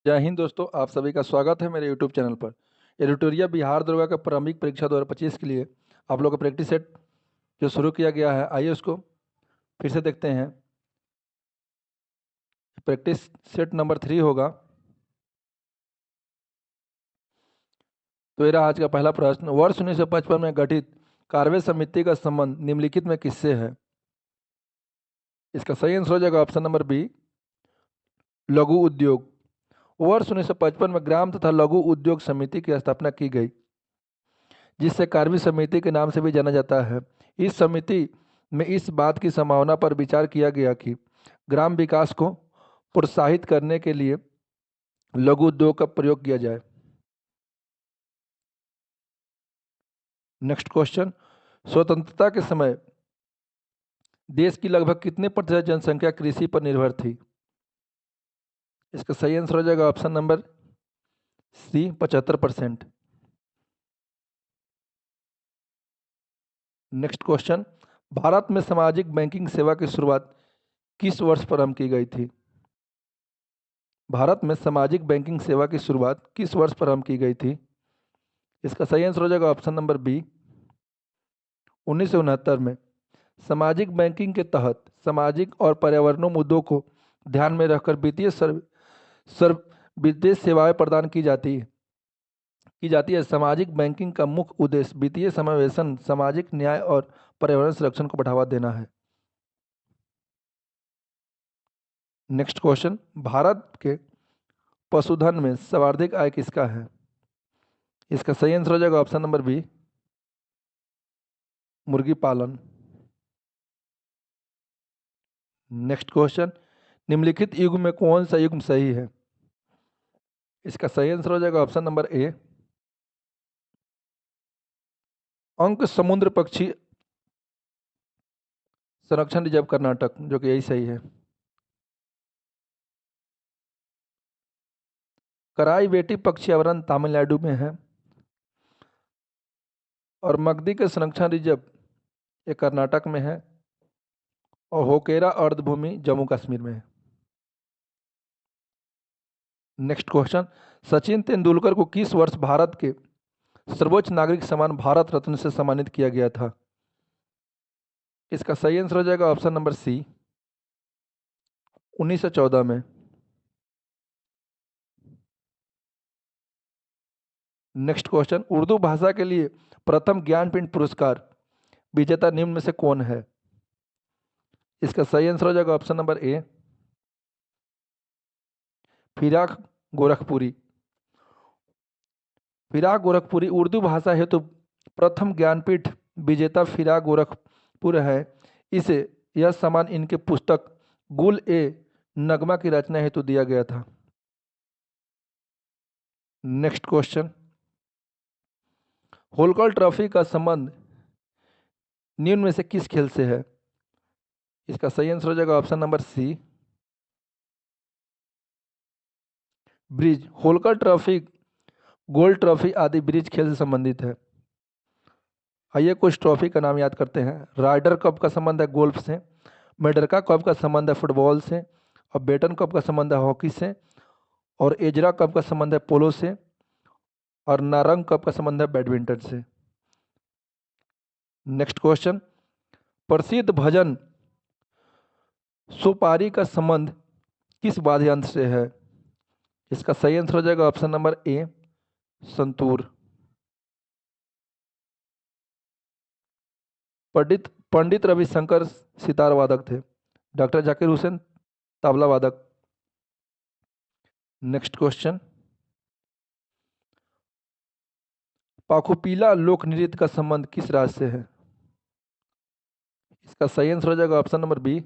जय हिंद दोस्तों, आप सभी का स्वागत है मेरे यूट्यूब चैनल पर। एडिटोरिया बिहार दरोगा का प्रारंभिक परीक्षा 2025 के लिए आप लोग का प्रैक्टिस सेट जो शुरू किया गया है, आइए उसको फिर से देखते हैं। प्रैक्टिस सेट नंबर 3 होगा। तो ये रहा आज का पहला प्रश्न। वर्ष 1955 में गठित कार्य समिति का संबंध निम्नलिखित में किससे है? इसका सही आंसर हो जाएगा ऑप्शन नंबर बी, लघु उद्योग। वर्ष 1955 में ग्राम तथा लघु उद्योग समिति की स्थापना की गई, जिससे कार्य समिति के नाम से भी जाना जाता है। इस समिति में इस बात की संभावना पर विचार किया गया कि ग्राम विकास को प्रोत्साहित करने के लिए लघु उद्योग का प्रयोग किया जाए। Next question. स्वतंत्रता के समय देश की लगभग कितने प्रतिशत जनसंख्या कृषि पर निर्भर थी? इसका सही आंसर हो जाएगा option number C, 75%। Next question. Bharat में सामाजिक बैंकिंग सेवा की शुरुआत किस वर्ष प्रारंभ की गई थी? भारत में सामाजिक बैंकिंग सेवा की शुरुआत किस वर्ष प्रारंभ की गई थी? इसका सही आंसर हो जाएगा ऑप्शन नंबर बी, 1969 में। सामाजिक बैंकिंग के तहत सामाजिक और पर्यावरणीय मुद्दों को ध्यान में रखकर सर्व वित्तीय सेवाएं प्रदान की जाती है। सामाजिक बैंकिंग का मुख्य उद्देश्य वित्तीय समावेशन, सामाजिक न्याय और पर्यावरण संरक्षण को बढ़ावा देना है। Next question. भारत के पशुधन में सर्वाधिक आय किसका है? इसका सही आंसर हो जाएगा ऑप्शन नंबर बी, मुर्गी पालन। Next question. निम्नलिखित युग्म में कौन सा युग्म सही है? इसका सही आंसर हो जाएगा ऑप्शन नंबर ए, अंक समुद्र पक्षी संरक्षण रिजर्व कर्नाटक, जो कि यही सही है। कराई बेटी पक्षी अभयारण्य तमिलनाडु में है और मगधी के संरक्षण रिजर्व ये कर्नाटक में है और होकेरा अर्धभूमि जम्मू कश्मीर में है। Next question. सचिन तेंदुलकर को किस वर्ष भारत के सर्वोच्च नागरिक सम्मान भारत रत्न से सम्मानित किया गया था? इसका सही आंसर हो जाएगा ऑप्शन नंबर सी, 1914 में। Next question. उर्दू भाषा के लिए प्रथम ज्ञानपीठ पुरस्कार विजेता निम्न में से कौन है? इसका सही आंसर हो जाएगा ऑप्शन नंबर ए, फिराक गोरखपुरी। फिराक गोरखपुरी उर्दू भाषा हेतु प्रथम ज्ञानपीठ विजेता फिराक गोरखपुर है। इसे यह सम्मान इनके पुस्तक गुल ए नगमा की रचना हेतु दिया गया था। Next question. होलकर ट्रॉफी का संबंध निम्न में से किस खेल से है? इसका सही आंसर हो जाएगा option number C, bridge. Holkar trophy, gold trophy आदि ब्रिज खेल से संबंधित है। आइए कुछ ट्रॉफी का नाम याद करते हैं। राइडर कप का संबंध है गोल्फ से, मेडरका कप का संबंध है फुटबॉल से, और बेटन कप का संबंध है हॉकी से, और एजरा कप का संबंध है पोलो से, और नारंग कप का संबंध है बैडमिंटन से। Next question. प्रसिद्ध भजन सुपारी का संबंध किस वाद्य यंत्र से है? इसका सही आंसर हो जाएगा ऑप्शन नंबर ए, संतूर। पंडित पंडित रविशंकर सितार वादक थे, डॉक्टर जाकिर हुसैन तबला वादक। Next question. पाखुपीला लोक नृत्य का संबंध किस राज्य से है? इसका सही आंसर हो जाएगा option number B,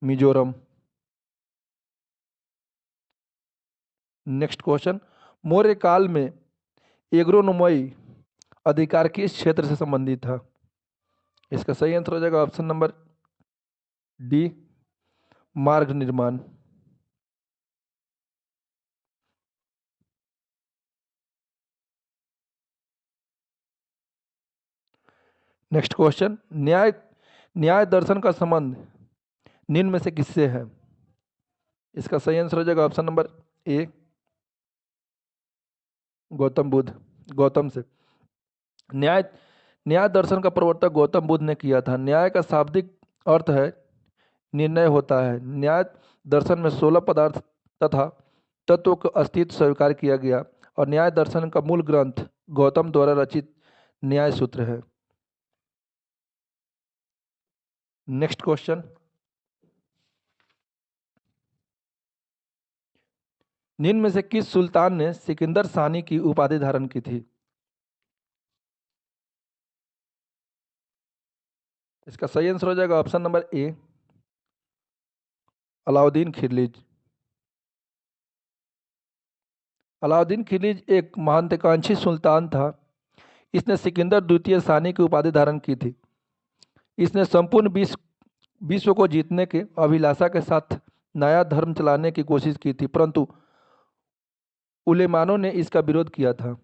Mizoram. Next question. Maurya काल में एग्रोनोमई अधिकार किस क्षेत्र से संबंधित था? इसका सही आंसर हो जाएगा ऑप्शन नंबर डी, मार्ग निर्माण। Next question. न्याय न्याय दर्शन का संबंध निम्न में से किससे है? इसका सही आंसर हो जाएगा ऑप्शन नंबर ए, गौतम बुद्ध। गौतम से। न्याय न्याय दर्शन का प्रवर्तक गौतम बुद्ध ने किया था। न्याय का शाब्दिक अर्थ है निर्णय होता है। न्याय दर्शन में 16 पदार्थ तथा तत्वों का अस्तित्व स्वीकार किया गया और न्याय दर्शन का मूल ग्रंथ गौतम द्वारा रचित न्याय सूत्र है। नेक्स्ट क्वेश्चन, निम्न में से किस सुल्तान ने सिकंदर सानी की उपाधि धारण की थी? इसका सही आंसर हो जाएगा ऑप्शन नंबर ए, अलाउद्दीन खिलजी। अलाउद्दीन खिलजी एक महत्वाकांक्षी सुल्तान था। इसने सिकंदर द्वितीय सानी की उपाधि धारण की थी। इसने संपूर्ण विश्व को जीतने के अभिलाषा के साथ नया धर्म चलाने की कोशिश की थी, परंतु उलेमानों ने इसका विरोध किया था।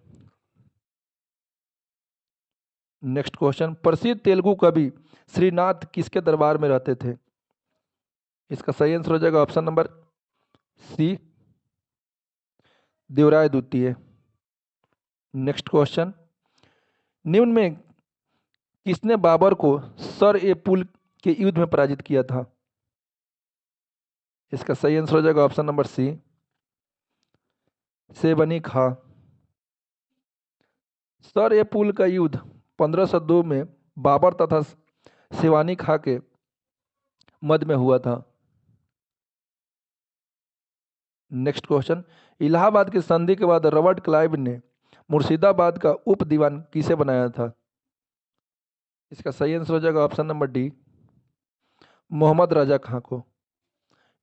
नेक्स्ट क्वेश्चन, प्रसिद्ध तेलुगु कवि श्रीनाथ किसके दरबार में रहते थे? इसका सही आंसर हो जाएगा ऑप्शन नंबर सी, देवराय द्वितीय। नेक्स्ट क्वेश्चन, निम्न में किसने बाबर को सर ए पुल के युद्ध में पराजित किया था? इसका सही आंसर हो जाएगा ऑप्शन नंबर सी, सेबनी खां। सर ए पुल का युद्ध 1502 में बाबर तथा शिवानी खां के मध्य में हुआ था। नेक्स्ट क्वेश्चन, इलाहाबाद की संधि के बाद रॉबर्ट क्लाइव ने मुर्शिदाबाद का उप दीवान किसे बनाया था? इसका सही आंसर हो जाएगा ऑप्शन नंबर डी, मोहम्मद रजा खां को।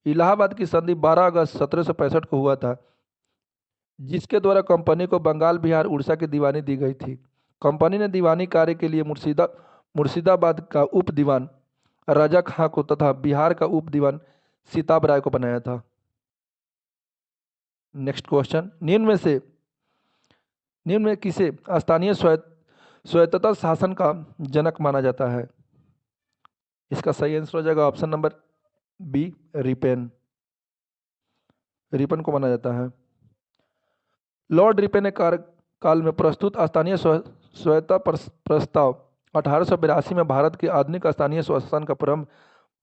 इलाहाबाद की संधि 12 अगस्त 1765 को हुआ था, जिसके द्वारा कंपनी को बंगाल, बिहार, उड़ीसा की दीवानी दी गई थी। कंपनी ने दीवानी कार्य के लिए मुर्शिदाबाद का उप दीवान राजा खां को तथा बिहार का उप दीवान सीताब राय को बनाया था। नेक्स्ट क्वेश्चन, निम्न में किसे स्थानीय स्वायत्तता शासन का जनक माना जाता है? इसका सही आंसर हो जाएगा option number B, Ripon. Ripon को माना जाता है। लॉर्ड रिपेन ने कार्यकाल में प्रस्तुत स्थानीय स्वायत्तता प्रस्ताव 1882 में भारत के आधुनिक स्थानीय स्वशासन का प्रारंभ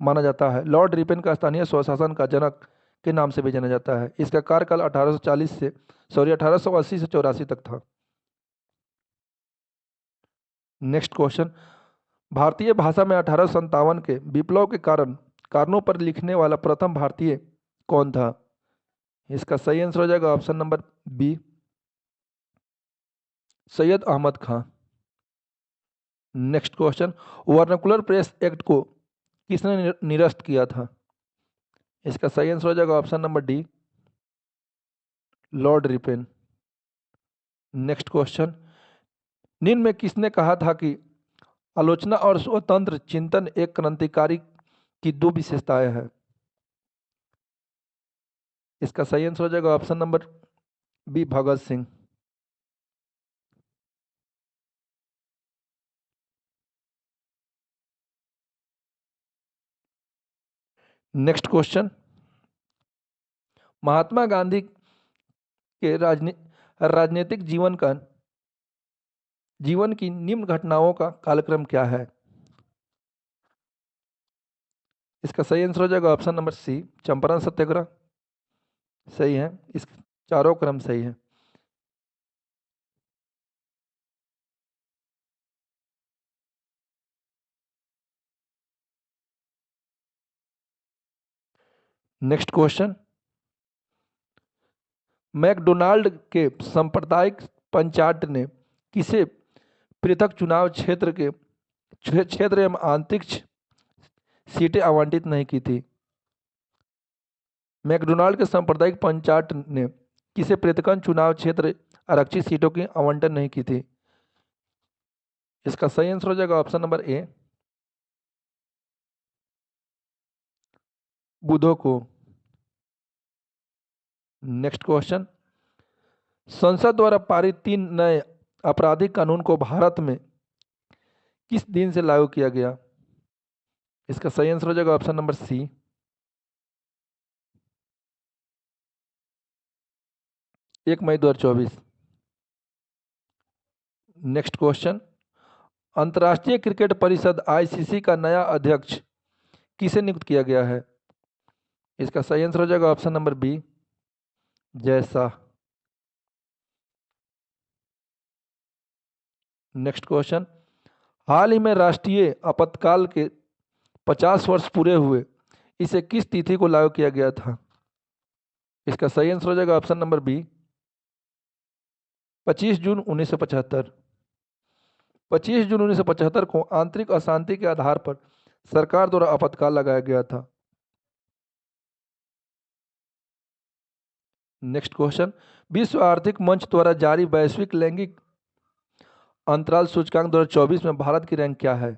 माना जाता है। लॉर्ड रिपेन का स्थानीय स्वशासन का जनक के नाम से भी जाना जाता है। इसका कार्यकाल 1880 से 84 तक था। नेक्स्ट क्वेश्चन, भारतीय भाषा में 1857 के विप्लव के कारणों पर लिखने वाला प्रथम भारतीय कौन था? इसका सही आंसर हो जाएगा option number B, Syed Ahmed Khan. Next question, vernacular press act को किसने निरस्त किया था? इसका सही आंसर हो जाएगा option number D, Lord ripen. Next question, निम्न में किसने कहा था कि आलोचना और स्वतंत्र चिंतन एक क्रांतिकारी की दो विशेषताएं हैं? इसका सही आंसर हो जाएगा option number B, Bhagat Singh. Next question, Mahatma Gandhi के राजनीतिक जीवन की निम्न घटनाओं का कालक्रम क्या है? इसका सही आंसर हो जाएगा ऑप्शन नंबर सी, चंपारण सत्याग्रह। सही है, इस चारों क्रम सही है। नेक्स्ट क्वेश्चन, मैकडोनाल्ड के सांप्रदायिक पंचायत ने किसे पृथक चुनाव क्षेत्र एवं आंतरिक सीटें आवंटित नहीं की थी? मैकडोनाल्ड के सांप्रदायिक पंचायत ने किसे पृथक चुनाव क्षेत्र आरक्षित सीटों की आवंटन नहीं की थी? इसका सही आंसर हो जाएगा ऑप्शन नंबर ए, बुधों को। नेक्स्ट क्वेश्चन, संसद द्वारा पारित 3 नए आपराधिक कानून को भारत में किस दिन से लागू किया गया? इसका सही आंसर हो जाएगा ऑप्शन नंबर सी, 1 मई 2024। नेक्स्ट क्वेश्चन, अंतर्राष्ट्रीय क्रिकेट परिषद आईसीसी का नया अध्यक्ष किसे नियुक्त किया गया है? इसका सही आंसर हो जाएगा option number B, Jay Shah. Next question, हाल ही में राष्ट्रीय आपातकाल के 50 वर्ष पूरे हुए, इसे किस तिथि को लागू किया गया था? इसका सही आंसर हो जाएगा ऑप्शन नंबर बी, 25 जून 1975। 25 जून 1975 को आंतरिक अशांति के आधार पर सरकार द्वारा आपातकाल लगाया गया था। नेक्स्ट क्वेश्चन, विश्व आर्थिक मंच द्वारा जारी वैश्विक लैंगिक अंतराल सूचकांक 2024 में भारत की रैंक क्या है?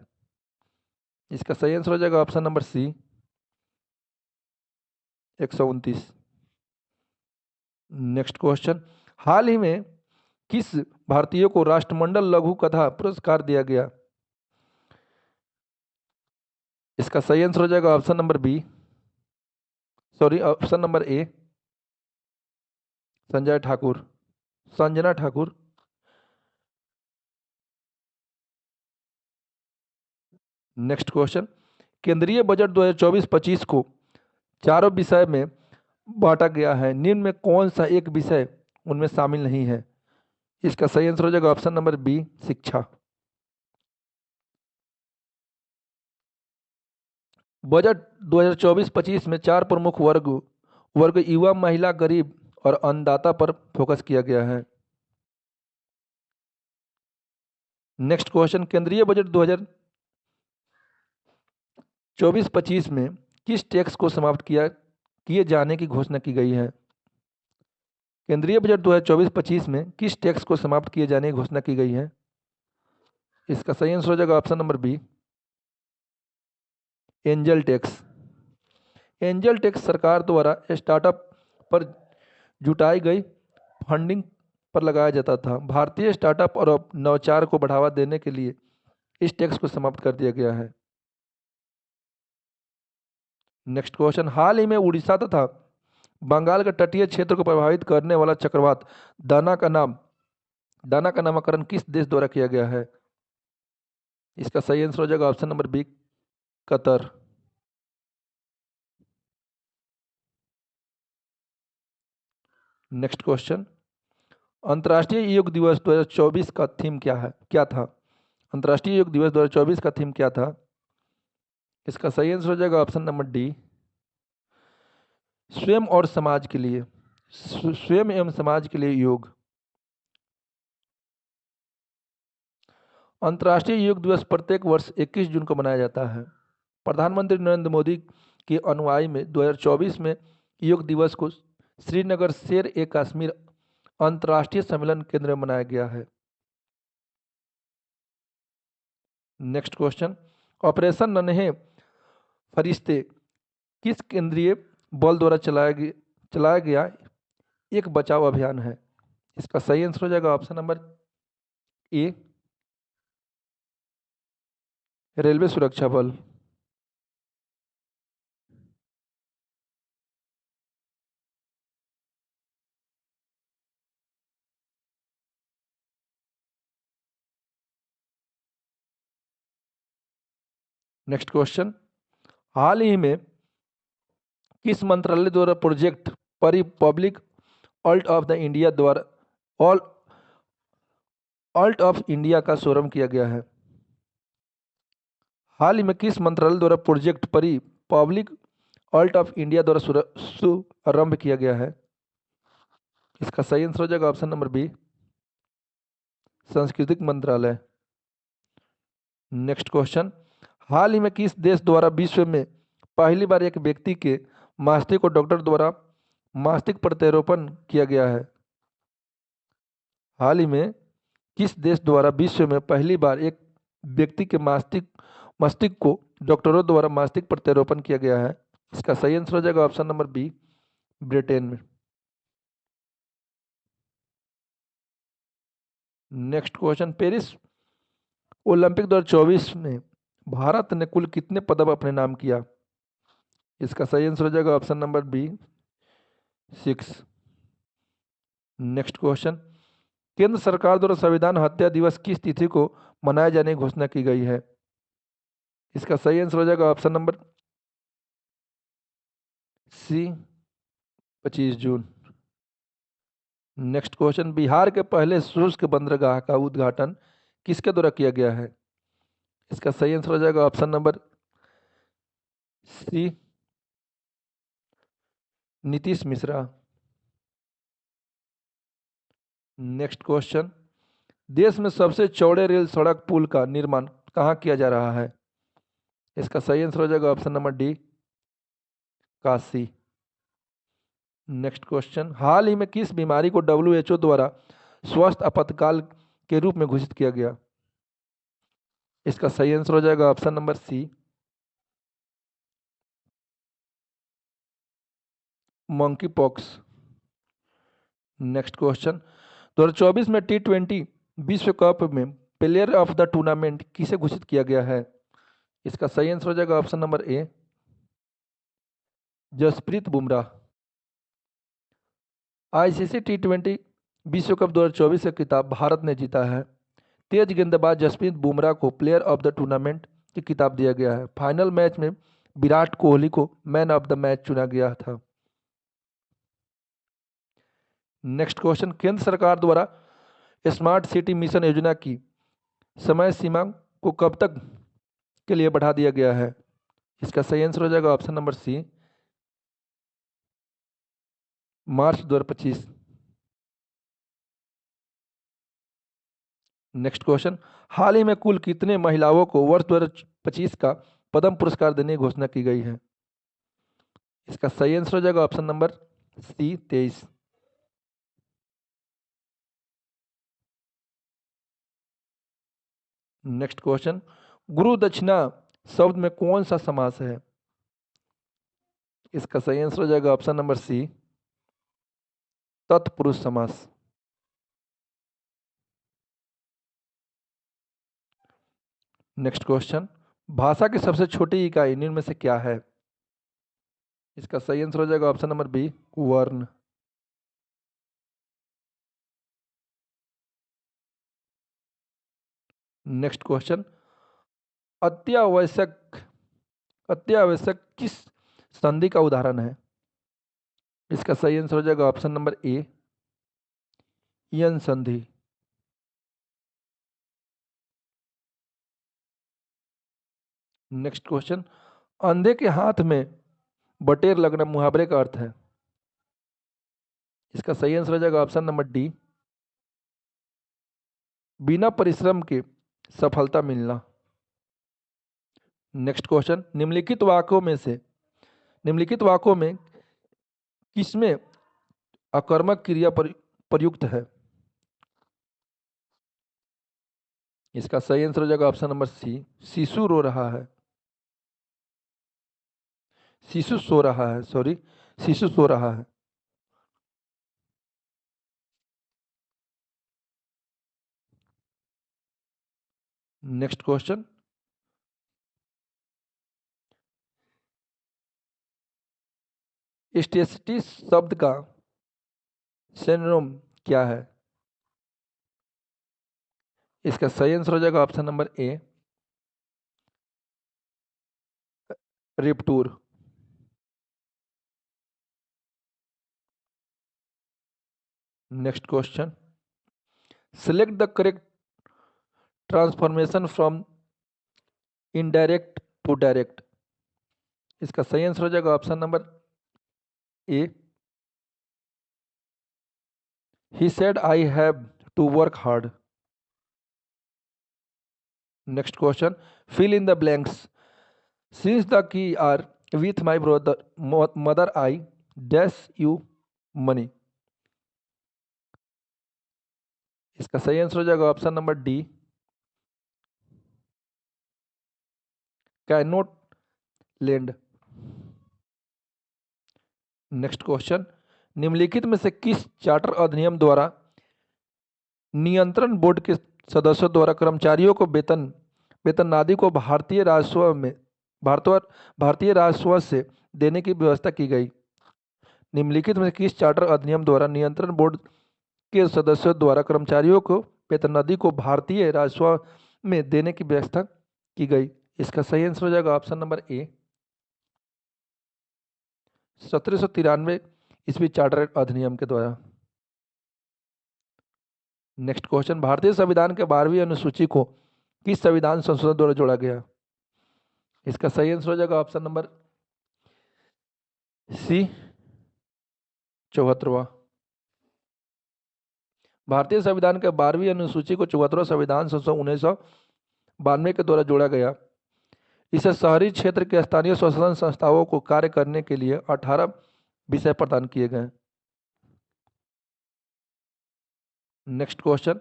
इसका सही आंसर हो जाएगा option number C, 129। Next question, हाल ही में किस भारतीय को राष्ट्रमंडल लघु कथा पुरस्कार दिया गया? इसका सही आंसर हो जाएगा option number B, sorry option number A, Sanjana Thakur. Next question, केंद्रीय बजट 2024-25 को चारों विषय में बांटा गया है, निम्न में कौन सा एक विषय उनमें शामिल नहीं है? इसका सही आंसर हो जाएगा ऑप्शन नंबर बी, शिक्षा। बजट 2024-25 में 4 प्रमुख वर्ग युवा, महिला, गरीब और अन्नदाता पर फोकस किया गया है। नेक्स्ट क्वेश्चन, केंद्रीय बजट 2024-25 में किस टैक्स को समाप्त किए जाने की घोषणा की गई है? केंद्रीय बजट 2024-25 में किस टैक्स को समाप्त किए जाने की घोषणा की गई है? इसका सही आंसर हो जाएगा option number B, angel tax. Angel tax सरकार द्वारा स्टार्टअप पर जुटाई गई फंडिंग पर लगाया जाता था। भारतीय स्टार्टअप और नवाचार को बढ़ावा देने के लिए इस टैक्स को समाप्त कर दिया गया है। नेक्स्ट क्वेश्चन, हाल ही में उड़ीसा तथा बंगाल के तटीय क्षेत्र को प्रभावित करने वाला चक्रवात दाना का नामकरण किस देश द्वारा किया गया है? इसका सही आंसर हो जाएगा option number B, Qatar. Next question, अंतर्राष्ट्रीय योग दिवस 2024 का थीम क्या था? अंतर्राष्ट्रीय योग दिवस 2024 का थीम क्या था? इसका सही आंसर हो जाएगा ऑप्शन नंबर डी, स्वयं और समाज के लिए, स्वयं एवं समाज के लिए योग। अंतर्राष्ट्रीय योग दिवस प्रत्येक वर्ष 21 जून को मनाया जाता है। प्रधानमंत्री नरेंद्र मोदी के अनुयायी में 2024 में योग दिवस को श्रीनगर शेर ए कश्मीर अंतर्राष्ट्रीय सम्मेलन केंद्र में मनाया गया है। नेक्स्ट क्वेश्चन, ऑपरेशन नन्हे फरिश्ते किस केंद्रीय बल द्वारा चलाया गया एक बचाव अभियान है? इसका सही आंसर हो जाएगा ऑप्शन नंबर ए, रेलवे सुरक्षा बल। नेक्स्ट क्वेश्चन, हाल ही में किस मंत्रालय द्वारा project public alt of the India द्वारा ऑल्ट ऑफ इंडिया का शुभारंभ किया गया है? हाल ही में किस मंत्रालय द्वारा project public alt of India द्वारा शुभारंभ किया गया है? इसका सही आंसर हो जाएगा ऑप्शन नंबर बी, सांस्कृतिक मंत्रालय। नेक्स्ट क्वेश्चन, हाल ही में किस देश द्वारा विश्व में पहली बार एक व्यक्ति के मस्तिष्क को डॉक्टर द्वारा मस्तिष्क प्रत्यारोपण किया गया है? हाल ही में किस देश द्वारा विश्व में पहली बार एक व्यक्ति के मस्तिष्क को डॉक्टरों द्वारा मस्तिष्क प्रत्यारोपण किया गया है? इसका सही आंसर हो जाएगा ऑप्शन नंबर बी, ब्रिटेन में। नेक्स्ट क्वेश्चन, पेरिस ओलंपिक 2024 में भारत ने कुल कितने पदक अपने नाम किया? इसका सही आंसर हो जाएगा option number B, 6। Next question, केंद्र सरकार द्वारा संविधान हत्या दिवस किस तिथि को मनाए जाने की घोषणा की गई है? इसका सही आंसर हो जाएगा ऑप्शन नंबर सी, 25 जून। नेक्स्ट क्वेश्चन, बिहार के पहले शुष्क बंदरगाह का उद्घाटन किसके द्वारा किया गया है? इसका सही आंसर हो जाएगा option number C, Nitish Mishra. Next question, देश में सबसे चौड़े रेल सड़क पुल का निर्माण कहाँ किया जा रहा है? इसका सही आंसर हो जाएगा option number D, Kashi. Next question, हाल ही में किस बीमारी को WHO द्वारा स्वास्थ्य आपातकाल के रूप में घोषित किया गया? इसका सही आंसर हो जाएगा option number C, monkeypox. Next question, 2024 में T20 विश्व कप में प्लेयर ऑफ द टूर्नामेंट किसे घोषित किया गया है? इसका सही आंसर हो जाएगा option number A, Jasprit Bumrah. ICC T20 विश्व कप 2024 का खिताब भारत ने जीता है। तेज गेंदबाज जसप्रीत बुमराह को प्लेयर ऑफ द टूर्नामेंट की खिताब दिया गया है। फाइनल मैच में विराट कोहली को मैन ऑफ द मैच चुना गया था। नेक्स्ट क्वेश्चन, केंद्र सरकार द्वारा स्मार्ट सिटी मिशन योजना की समय सीमा को कब तक के लिए बढ़ा दिया गया है? इसका सही आंसर हो जाएगा ऑप्शन नंबर सी, मार्च 2025। नेक्स्ट क्वेश्चन, हाल ही में कुल कितने महिलाओं को वर्ष 2025 का पद्म पुरस्कार देने की घोषणा की गई है? इसका सही आंसर हो जाएगा option number C, 23। Next question, गुरु दक्षिणा शब्द में कौन सा समास है? इसका सही आंसर हो जाएगा ऑप्शन नंबर सी, तत्पुरुष समास। नेक्स्ट क्वेश्चन, भाषा की सबसे छोटी इकाई निम्न में से क्या है? इसका सही आंसर हो जाएगा ऑप्शन नंबर बी, वर्ण। नेक्स्ट क्वेश्चन, अत्यावश्यक अत्यावश्यक किस संधि का उदाहरण है? इसका सही आंसर हो जाएगा ऑप्शन नंबर ए, यन संधि। नेक्स्ट क्वेश्चन, अंधे के हाथ में बटेर लगना मुहावरे का अर्थ है। इसका सही आंसर हो जाएगा ऑप्शन नंबर डी, बिना परिश्रम के सफलता मिलना। नेक्स्ट क्वेश्चन, निम्नलिखित वाक्यों में किसमें अकर्मक क्रिया प्रयुक्त है? इसका सही आंसर हो जाएगा ऑप्शन नंबर सी, शिशु रो रहा है। शिशु सो रहा है, सॉरी, शिशु सो रहा है। नेक्स्ट क्वेश्चन, स्टेसिटी शब्द का सिनोनिम क्या है? इसका सही आंसर हो जाएगा ऑप्शन नंबर ए, रिप्टूर। Next question, select the correct transformation from indirect to direct. इसका सही आंसर हो जाएगा option number A, he said I have to work hard. Next question, fill in the blanks, since the key are with my brother mother I dash you money. इसका सही answer हो जाएगा option number D, can not lend. Next question, निम्नलिखित में से किस charter अधिनियम द्वारा नियंत्रण बोर्ड के सदस्यों द्वारा कर्मचारियों को वेतन आदि को भारतीय राजस्व से देने की व्यवस्था की गई? निम्नलिखित में किस चार्टर अधिनियम द्वारा नियंत्रण बोर्ड के सदस्यों द्वारा कर्मचारियों को वेतनादि को भारतीय राजस्व में देने की व्यवस्था की गई। इसका सही आंसर हो जाएगा ऑप्शन नंबर ए, 1793 ईस्वी चार्टर अधिनियम के द्वारा। नेक्स्ट क्वेश्चन, भारतीय संविधान के 12वीं अनुसूची को किस संविधान संशोधन द्वारा जोड़ा गया? इसका सही आंसर हो जाएगा ऑप्शन नंबर सी, 74वां। भारतीय संविधान के 12वीं अनुसूची को 74वां संविधान संशोधन 1992 के द्वारा जोड़ा गया। इसे शहरी क्षेत्र के स्थानीय स्वशासन संस्थाओं को कार्य करने के लिए 18 विषय प्रदान किए गए। नेक्स्ट क्वेश्चन,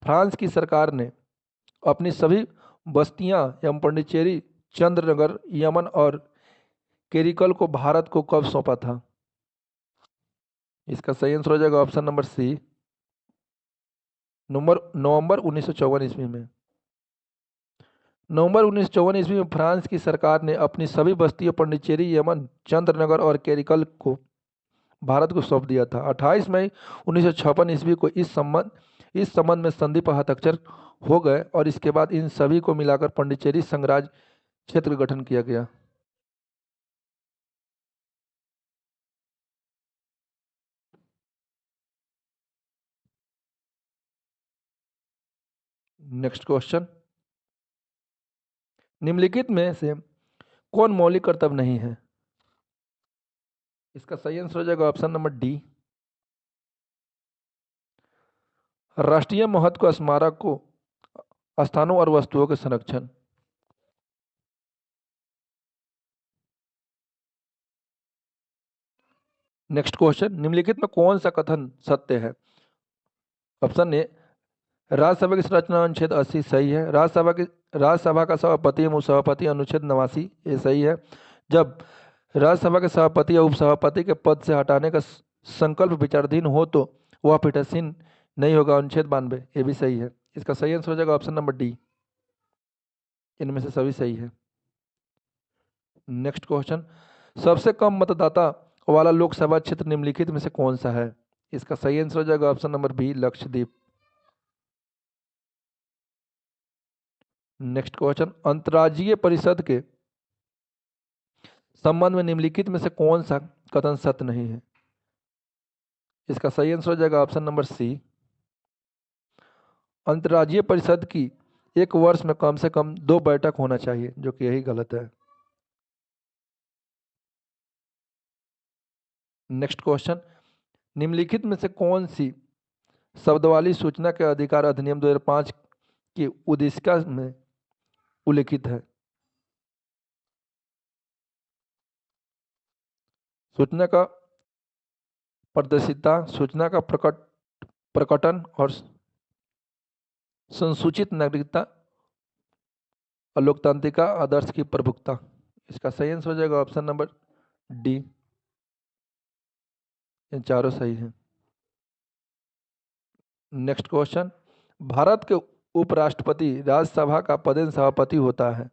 फ्रांस की सरकार ने अपनी सभी बस्तियां एवं पांडिचेरी, चंद्रनगर, यमन और केरिकल को भारत को कब सौंपा था? इसका सही आंसर हो जाएगा ऑप्शन नंबर सी, नवंबर 1954 ईस्वी में। नवंबर 1954 ईस्वी में फ्रांस की सरकार ने अपनी सभी बस्तियों पांडिचेरी, यमन, चंद्रनगर और केरिकल को भारत को सौंप दिया था। 28 मई 1956 ईस्वी को इस संबंध में संधि पर हस्ताक्षर हो गए और इसके बाद इन सभी को मिलाकर पांडिचेरी संघराज्य क्षेत्र का गठन किया गया। नेक्स्ट क्वेश्चन, निम्नलिखित में से कौन मौलिक कर्तव्य नहीं है? इसका सही आंसर हो जाएगा ऑप्शन नंबर डी, राष्ट्रीय महत्व स्मारक को स्थानों और वस्तुओं के संरक्षण। नेक्स्ट क्वेश्चन, निम्नलिखित में कौन सा कथन सत्य है? ऑप्शन ए, राज्यसभा की संरचना अनुच्छेद 80 सही है। राज्यसभा का सभापति एवं उपसभापति अनुच्छेद 89 ये सही है। जब राज्यसभा के सभापति या उपसभापति के पद से हटाने का संकल्प विचाराधीन हो तो वह पीठासीन नहीं होगा, अनुच्छेद 92 ये भी सही है। इसका सही आंसर हो जाएगा ऑप्शन नंबर डी, इनमें से सभी सही है। नेक्स्ट क्वेश्चन, सबसे कम मतदाता वाला लोकसभा क्षेत्र निम्नलिखित में से कौन सा है? इसका सही आंसर हो जाएगा option number B, Lakshadweep. Next question, अंतर्राज्यीय परिषद के संबंध में निम्नलिखित में से कौन सा कथन सत्य नहीं है? इसका सही आंसर हो जाएगा ऑप्शन नंबर सी, अंतर्राज्यीय परिषद की एक वर्ष में कम से कम 2 बैठक होना चाहिए, जो कि यही गलत है। नेक्स्ट क्वेश्चन, निम्नलिखित में से कौन सी शब्दावली सूचना के अधिकार अधिनियम 2005 की उद्देशिका में उल्लिखित है? सूचना का पारदर्शिता, सूचना का प्रकटन और संसूचित नागरिकता और लोकतांत्रिक आदर्श की प्रभुत्ता। इसका सही आंसर हो जाएगा ऑप्शन नंबर डी, इन चारों सही है। नेक्स्ट क्वेश्चन, भारत के उपराष्ट्रपति राज्यसभा का पदेन सभापति होता है,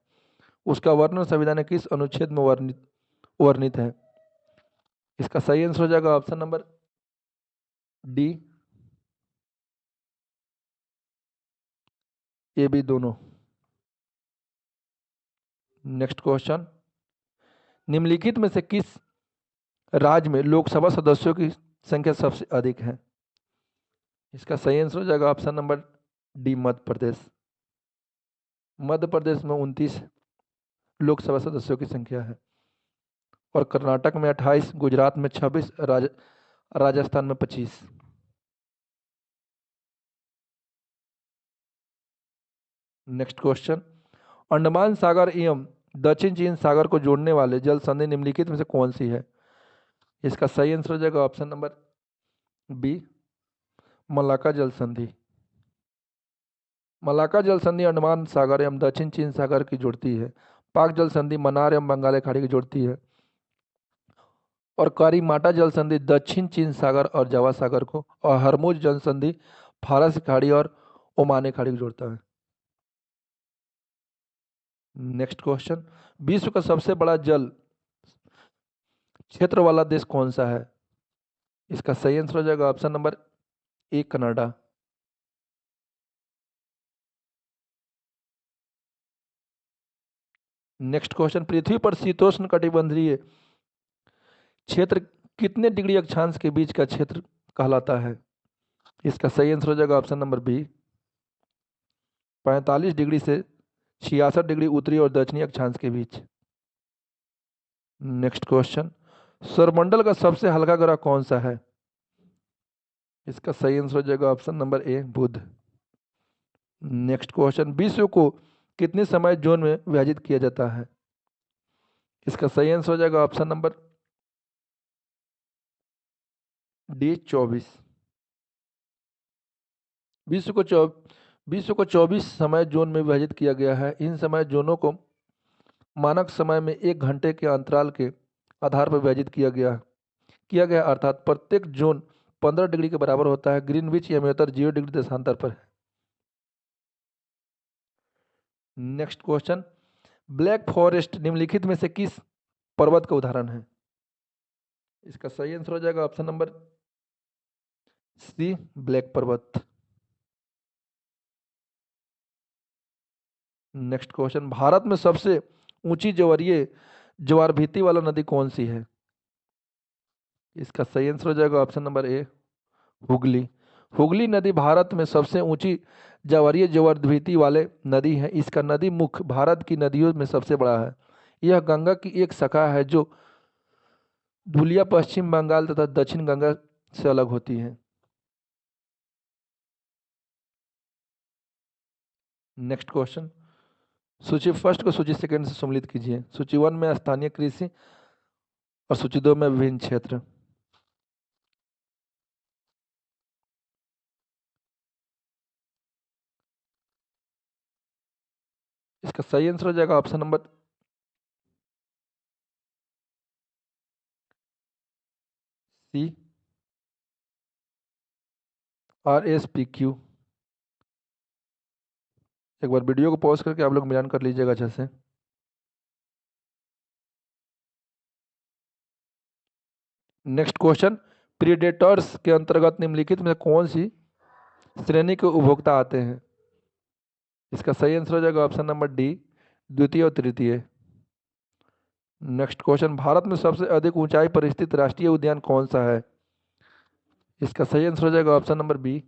उसका वर्णन संविधान के किस अनुच्छेद में वर्णित है? इसका सही आंसर हो जाएगा ऑप्शन नंबर डी, ये भी दोनों। नेक्स्ट क्वेश्चन, निम्नलिखित में से किस राज्य में लोकसभा सदस्यों की संख्या सबसे अधिक है? इसका सही आंसर हो जाएगा option number D, Madhya Pradesh. Madhya Pradesh में 29 लोकसभा सदस्यों की संख्या है और कर्नाटक में 28, गुजरात में 26, राजस्थान में 25। नेक्स्ट क्वेश्चन, अंडमान सागर एवं दक्षिण चीन सागर को जोड़ने वाले जल संधि निम्नलिखित में से कौन सी है? इसका सही आंसर हो जाएगा ऑप्शन नंबर बी, मलाक्का जल संधि। मलाक्का जल संधि अंडमान सागर एवं दक्षिण चीन सागर की जोड़ती है। पाक जल संधि मन्नार एवं बंगाल खाड़ी की जोड़ती है और कारीमाटा जल संधि दक्षिण चीन सागर और जावा सागर को, और हरमुज जल संधि फारस खाड़ी और ओमानी खाड़ी को जोड़ता है। नेक्स्ट क्वेश्चन, विश्व का सबसे बड़ा जल क्षेत्र वाला देश कौन सा है? इसका सही आंसर हो जाएगा option number A Canada. Next question, पृथ्वी पर शीतोष्ण कटिबंधीय क्षेत्र कितने डिग्री अक्षांश के बीच का क्षेत्र कहलाता है? इसका सही आंसर हो जाएगा ऑप्शन नंबर बी, 45 डिग्री से 66 डिग्री उत्तरी और दक्षिणी अक्षांश के बीच। नेक्स्ट क्वेश्चन, सौरमंडल का सबसे हल्का ग्रह कौन सा है? इसका सही आंसर हो जाएगा option number A, Budh. Next question, विश्व को कितने समय जोन में विभाजित किया जाता है? इसका सही आंसर हो जाएगा ऑप्शन नंबर डी, 24। विश्व को 24 समय जोन में विभाजित किया गया है। इन समय जोनों को मानक समय में 1 घंटे के अंतराल के आधार पर विभाजित किया गया अर्थात प्रत्येक जोन 15 डिग्री के बराबर होता है। ग्रीनविच यमोत्तर 0 डिग्री देशांतर पर है। नेक्स्ट क्वेश्चन, ब्लैक फॉरेस्ट निम्नलिखित में से किस पर्वत का उदाहरण है? इसका सही आंसर हो जाएगा ऑप्शन नंबर सी, ब्लैक पर्वत। नेक्स्ट क्वेश्चन, भारत में सबसे ऊंची ज्वार भीति वाला नदी कौन सी है? इसका सही आंसर हो जाएगा ऑप्शन नंबर ए, हुगली। हुगली नदी भारत में सबसे ऊंची ज्वार भीति वाले नदी है। इसका नदी मुख भारत की नदियों में सबसे बड़ा है। यह गंगा की एक शाखा है जो धुलिया पश्चिम बंगाल तथा दक्षिण गंगा से अलग होती है। नेक्स्ट क्वेश्चन, सूची फर्स्ट को सूची सेकंड से सम्मिलित कीजिए। सूची 1 में स्थानीय कृषि और सूची 2 में विभिन्न क्षेत्र। इसका सही आंसर हो जाएगा ऑप्शन नंबर सी, RSPQ। एक बार वीडियो को पॉज करके आप लोग मिलान कर लीजिएगा अच्छे से। नेक्स्ट क्वेश्चन, प्रीडेटर्स के अंतर्गत निम्नलिखित में कौन सी श्रेणी के उपभोक्ता आते हैं? इसका सही आंसर हो जाएगा ऑप्शन नंबर डी, द्वितीय और तृतीय। नेक्स्ट क्वेश्चन, भारत में सबसे अधिक ऊंचाई पर स्थित राष्ट्रीय उद्यान कौन सा है? इसका सही आंसर हो जाएगा option number B,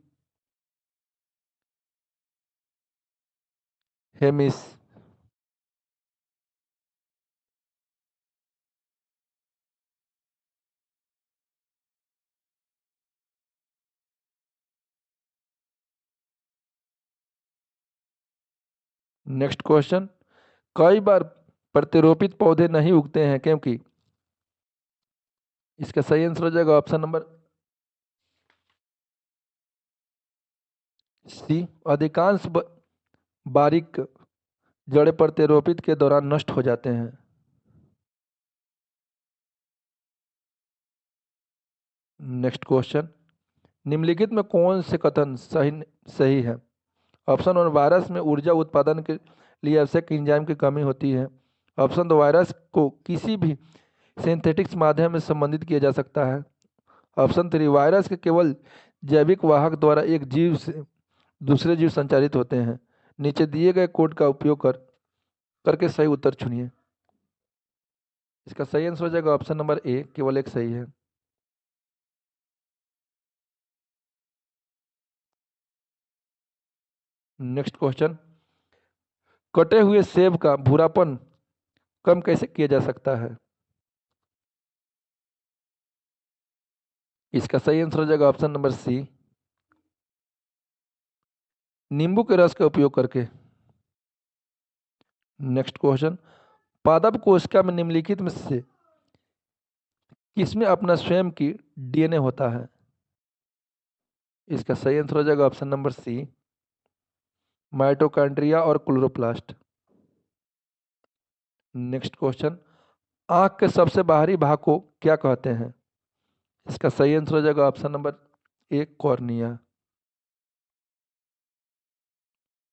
Hemis. Next question, कई बार प्रत्यारोपित पौधे नहीं उगते हैं क्योंकि? इसका सही आंसर हो जाएगा ऑप्शन नंबर सी, अधिकांश बारीक जड़ें प्रत्यारोपित के दौरान नष्ट हो जाते हैं। नेक्स्ट क्वेश्चन, निम्नलिखित में कौन से कथन सही है? ऑप्शन 1, वायरस में ऊर्जा उत्पादन के लिए आवश्यक एंजाइम की कमी होती है। ऑप्शन 2, वायरस को किसी भी सिंथेटिक्स माध्यम में संबंधित किया जा सकता है। ऑप्शन 3, वायरस के केवल जैविक वाहक द्वारा एक जीव से दूसरे जीव संचारित होते हैं। नीचे दिए गए कोड का उपयोग करके सही उत्तर चुनिए। इसका सही आंसर हो जाएगा ऑप्शन नंबर ए, केवल एक सही है। नेक्स्ट क्वेश्चन, कटे हुए सेब का भूरापन कम कैसे किया जा सकता है? इसका सही आंसर हो जाएगा ऑप्शन नंबर सी, नींबू के रस का उपयोग करके। नेक्स्ट क्वेश्चन, पादप कोशिका में निम्नलिखित में से किसमें अपना स्वयं की DNA होता है? इसका सही आंसर हो जाएगा ऑप्शन नंबर सी, माइटोकॉन्ड्रिया और क्लोरोप्लास्ट। नेक्स्ट क्वेश्चन, आंख के सबसे बाहरी भाग को क्या कहते हैं? इसका सही आंसर हो जाएगा ऑप्शन नंबर ए, कॉर्निया।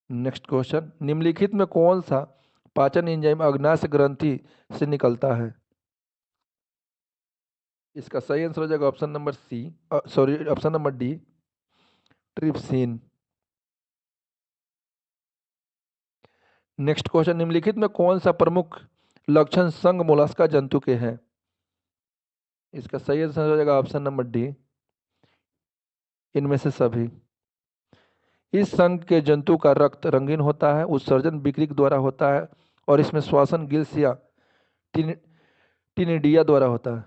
नेक्स्ट क्वेश्चन, निम्नलिखित में कौन सा पाचन एंजाइम अग्नाशय ग्रंथि से निकलता है? इसका सही आंसर हो जाएगा option number C, sorry option number D, trypsin. Next question, निम्नलिखित में कौन सा प्रमुख लक्षण संघ मोलस्का जंतु के हैं? इसका सही आंसर हो जाएगा ऑप्शन नंबर डी, इनमें से सभी। इस संघ के जंतु का रक्त रंगीन होता है, उत्सर्जन बिक्री द्वारा होता है और इसमें श्वसन गिल्स या टिनिडिया द्वारा होता है।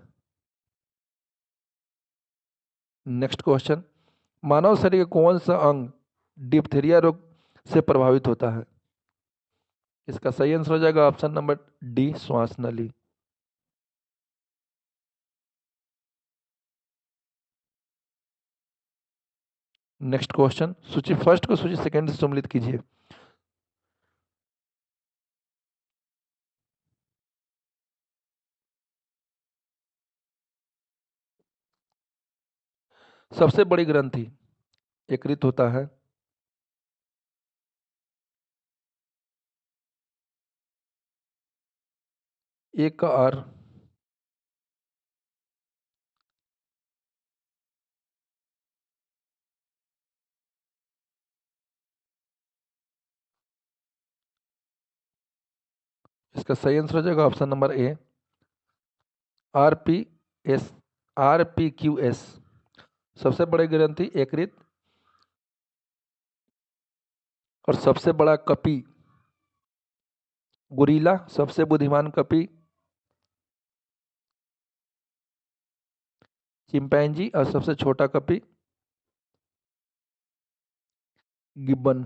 नेक्स्ट क्वेश्चन, मानव शरीर का कौन सा अंग डिप्थीरिया रोग से प्रभावित होता है? इसका सही आंसर हो जाएगा ऑप्शन नंबर डी, श्वास नली। नेक्स्ट क्वेश्चन, सूची फर्स्ट को सूची सेकंड से सम्मिलित कीजिए। सबसे बड़ी ग्रंथि यकृत होता है। एक का आर। इसका सही आंसर हो जाएगा ऑप्शन नंबर ए, RPS, RPQS। सबसे बड़ी ग्रंथि यकृत और सबसे बड़ा कपी गुरीला, सबसे बुद्धिमान कपी चिंपैंजी और सबसे छोटा कपी Gibbon.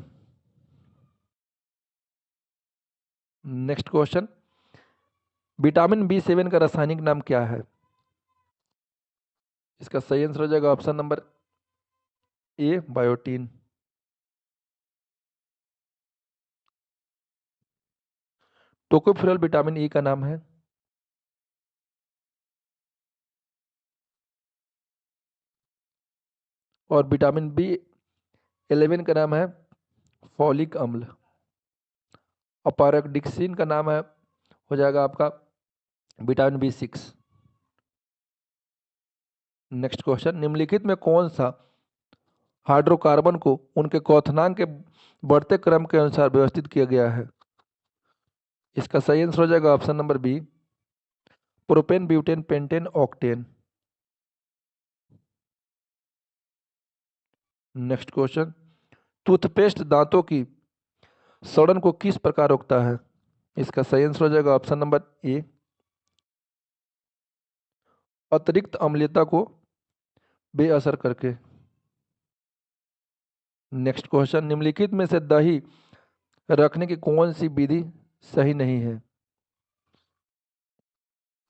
Next question, vitamin B7 का रासायनिक नाम क्या है? इसका सही आंसर हो जाएगा ऑप्शन नंबर ए, बायोटीन। टोकोफेरोल विटामिन ई का नाम है। और विटामिन B11 का नाम है फॉलिक अम्ल। और पायरोक्सिन का नाम है हो जाएगा आपका विटामिन B6। नेक्स्ट क्वेश्चन, निम्नलिखित में कौन सा हाइड्रोकार्बन को उनके क्वथनांक के बढ़ते क्रम के अनुसार व्यवस्थित किया गया है? इसका सही आंसर हो जाएगा option number B, propane, butane, pentane, octane. Next question, toothpaste दांतों की सड़न को किस प्रकार रोकता है? इसका सही आंसर हो जाएगा ऑप्शन नंबर ए, अतिरिक्त अम्लीयता को बेअसर करके। नेक्स्ट क्वेश्चन, निम्नलिखित में से दही रखने की कौन सी विधि सही नहीं है?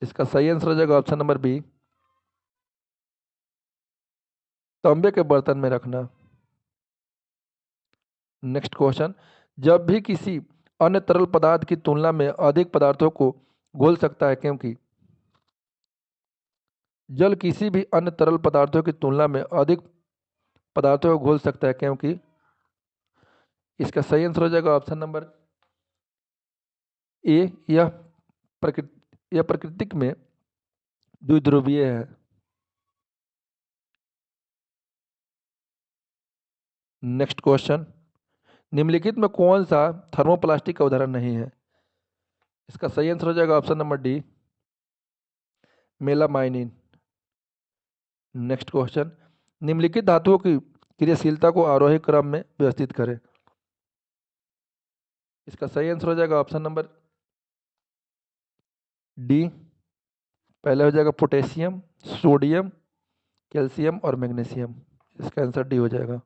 इसका सही आंसर हो जाएगा ऑप्शन नंबर बी, तांबे के बर्तन में रखना। नेक्स्ट क्वेश्चन, जब भी किसी अन्य तरल पदार्थ की तुलना में अधिक पदार्थों को घोल सकता है क्योंकि? जल किसी भी अन्य तरल पदार्थों की तुलना में अधिक पदार्थों को घोल सकता है क्योंकि? इसका सही आंसर हो जाएगा ऑप्शन नंबर ए, यह प्रकृतिक में द्विध्रुवीय है। नेक्स्ट क्वेश्चन, निम्नलिखित में कौन सा थर्मोप्लास्टिक का उदाहरण नहीं है? इसका सही आंसर हो जाएगा ऑप्शन नंबर डी, मेलामाइनिन। नेक्स्ट क्वेश्चन, निम्नलिखित धातुओं की क्रियाशीलता को आरोही क्रम में व्यवस्थित करें। इसका सही आंसर हो जाएगा ऑप्शन नंबर डी, पहले हो जाएगा पोटेशियम, सोडियम, कैल्शियम और मैग्नीशियम। इसका आंसर डी हो जाएगा।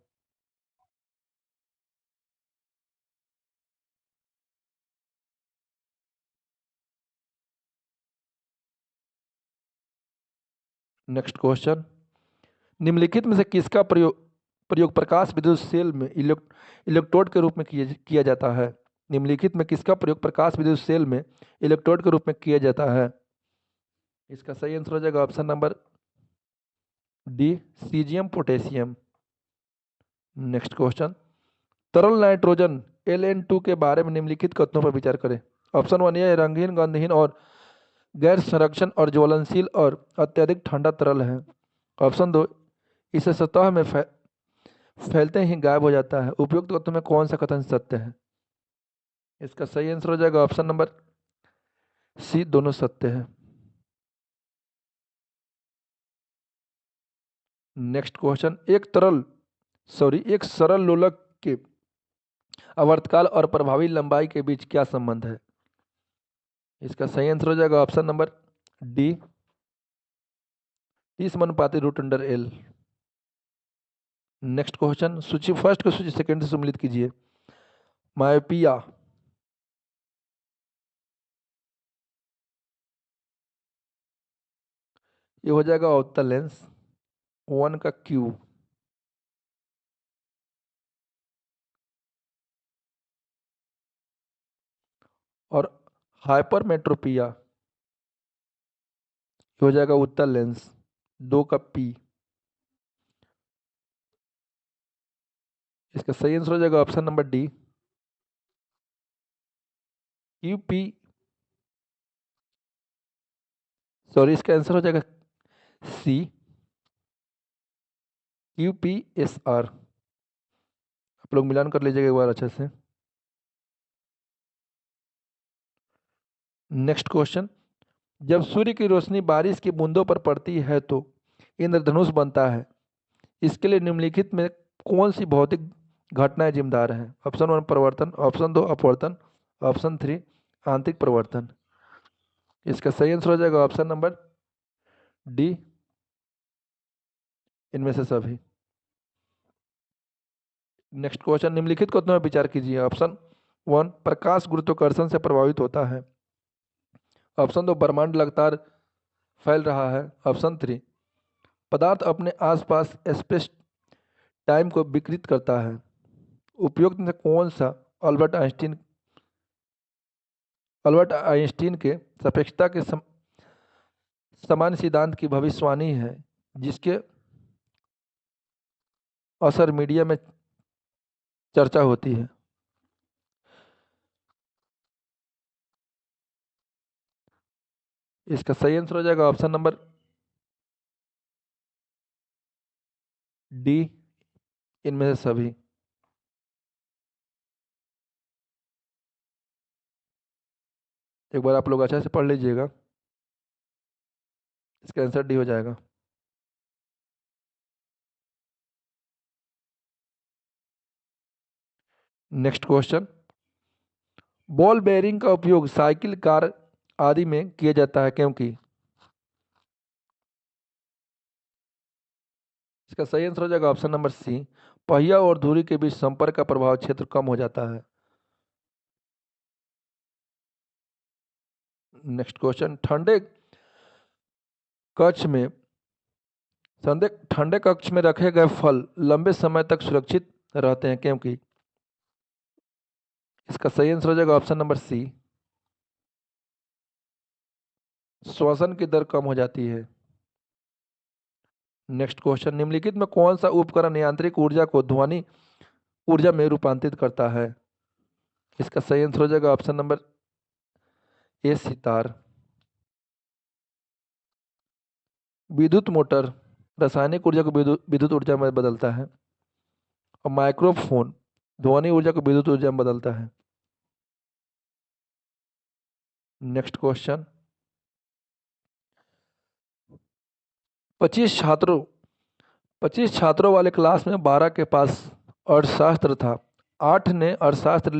नेक्स्ट क्वेश्चन, निम्नलिखित में से किसका प्रयोग प्रकाश विद्युत सेल में इलेक्ट्रोड के रूप में किया जाता है? निम्नलिखित में किसका प्रयोग प्रकाश विद्युत सेल में इलेक्ट्रोड के रूप में किया जाता है? इसका सही आंसर हो जाएगा option number D, caesium, potassium. Next question, तरल नाइट्रोजन Ln2 के बारे में निम्नलिखित कथनों पर विचार करें। ऑप्शन 1, यह रंगहीन, गंधहीन और गैर संरक्षण और ज्वलनशील और अत्यधिक ठंडा तरल है। ऑप्शन 2, इसे सतह में फैलते ही गायब हो जाता है। उपयुक्त तत्व में कौन सा कथन सत्य है? इसका सही आंसर हो जाएगा ऑप्शन नंबर सी, दोनों सत्य है। नेक्स्ट क्वेश्चन, एक सरल लोलक के आवर्तकाल और प्रभावी लंबाई के बीच क्या संबंध है? इसका सही आंसर हो जाएगा option number D, 30 √L। Next question, सूची फर्स्ट को सूची सेकंड से सम्मिलित कीजिए। मायोपिया, ये हो जाएगा अवतल लेंस, 1 का क्यू। और हाइपरमेट्रोपिया हो जाएगा उत्तल लेंस, 2 का पी। इसका सही आंसर हो जाएगा option number D, UP, sorry इसका आंसर हो जाएगा सी, यूपीएसआर। आप लोग मिलान कर लीजिएगा एक बार अच्छे से। नेक्स्ट क्वेश्चन, जब सूर्य की रोशनी बारिश की बूंदों पर पड़ती है तो इंद्रधनुष बनता है। इसके लिए निम्नलिखित में कौन सी भौतिक घटनाएं जिम्मेदार हैं? ऑप्शन 1 परिवर्तन, ऑप्शन 2 अपवर्तन, ऑप्शन 3 आंतरिक परिवर्तन। इसका सही आंसर हो जाएगा ऑप्शन नंबर डी, इनमें से सभी। नेक्स्ट क्वेश्चन, निम्नलिखित को में विचार कीजिए। ऑप्शन 1 प्रकाश गुरुत्वाकर्षण से प्रभावित होता है। ऑप्शन 2 ब्रह्मांड लगातार फैल रहा है। ऑप्शन 3 पदार्थ अपने आसपास स्पेस टाइम को विकृत करता है। उपयुक्त में से कौन सा अल्बर्ट आइंस्टीन के सापेक्षता के सामान्य सिद्धांत की भविष्यवाणी है, जिसके असर मीडिया में चर्चा होती है? इसका सही आंसर हो जाएगा ऑप्शन नंबर डी, इनमें से सभी। एक बार आप लोग अच्छा से पढ़ लीजिएगा, इसका आंसर डी हो जाएगा। नेक्स्ट क्वेश्चन, बॉल बेयरिंग का उपयोग साइकिल, कार आदि में किया जाता है क्योंकि? इसका सही आंसर हो जाएगा ऑप्शन नंबर सी, पहिया और धुरी के बीच संपर्क का प्रभाव क्षेत्र कम हो जाता है। नेक्स्ट क्वेश्चन, कक्ष में ठंडे कक्ष में रखे गए फल लंबे समय तक सुरक्षित रहते हैं क्योंकि? इसका सही आंसर हो जाएगा ऑप्शन नंबर सी, श्वसन की दर कम हो जाती है। नेक्स्ट क्वेश्चन, निम्नलिखित में कौन सा उपकरण यांत्रिक ऊर्जा को ध्वनि ऊर्जा में रूपांतरित करता है? इसका सही आंसर हो जाएगा ऑप्शन नंबर ए, सितार। विद्युत मोटर रासायनिक ऊर्जा को विद्युत ऊर्जा में बदलता है, और माइक्रोफोन ध्वनि ऊर्जा को विद्युत ऊर्जा में बदलता है। नेक्स्ट क्वेश्चन, 25 छात्रों 25 छात्रों वाले क्लास में 12 के पास अर्थशास्त्र था। 8 ने अर्थशास्त्र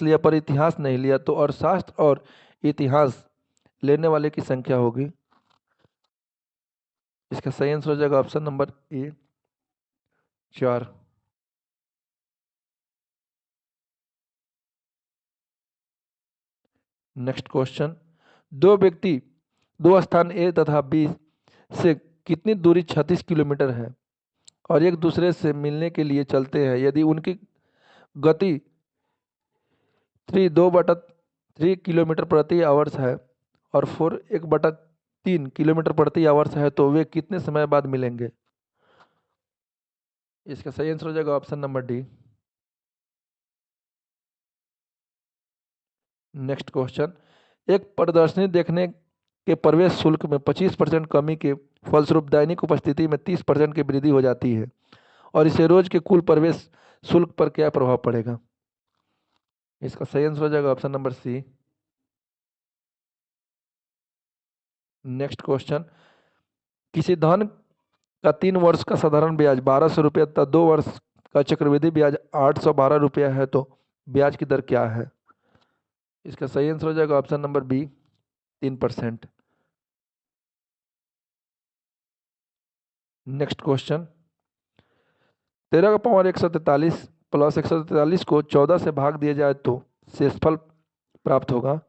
लिया पर इतिहास नहीं लिया, तो अर्थशास्त्र और इतिहास लेने वाले की संख्या होगी? इसका सही आंसर हो जाएगा ऑप्शन नंबर ए, 4। नेक्स्ट क्वेश्चन, दो व्यक्ति दो स्थान ए तथा बी से कितनी दूरी 36 किलोमीटर है और एक दूसरे से मिलने के लिए चलते हैं, यदि उनकी गति 2/3 किलोमीटर प्रति आवर्स है और 1/3 किलोमीटर प्रति आवर्स है, तो वे कितने समय बाद मिलेंगे? इसका सही आंसर हो जाएगा option number D. Next question, एक प्रदर्शनी देखने के प्रवेश शुल्क में 25% कमी के फलस्वरूप दैनिक उपस्थिति में 30% की वृद्धि हो जाती है और इससे रोज के कुल प्रवेश शुल्क पर क्या प्रभाव पड़ेगा? इसका सही आंसर हो जाएगा option number C. Next question, किसी धन का 3 वर्ष का साधारण ब्याज 1200 रुपया तथा 2 वर्ष का चक्रवृद्धि ब्याज 812 रुपया है तो ब्याज की दर क्या है? इसका सही आंसर हो जाएगा option number B, 3%। Next question, 13 का पावर 143 प्लस 143 को 14 से भाग दिया जाए तो शेषफल प्राप्त होगा।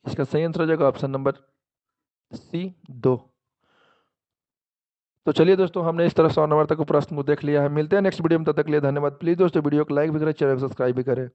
इसका सही आंसर हो जाएगा ऑप्शन नंबर सी, 2। तो चलिए दोस्तों, हमने इस तरह 100 नंबर तक प्रश्न को देख लिया है। मिलते हैं नेक्स्ट वीडियो में, तब तक के लिए धन्यवाद। प्लीज़ दोस्तों वीडियो को लाइक भी करें, चैनल को सब्सक्राइब भी करें।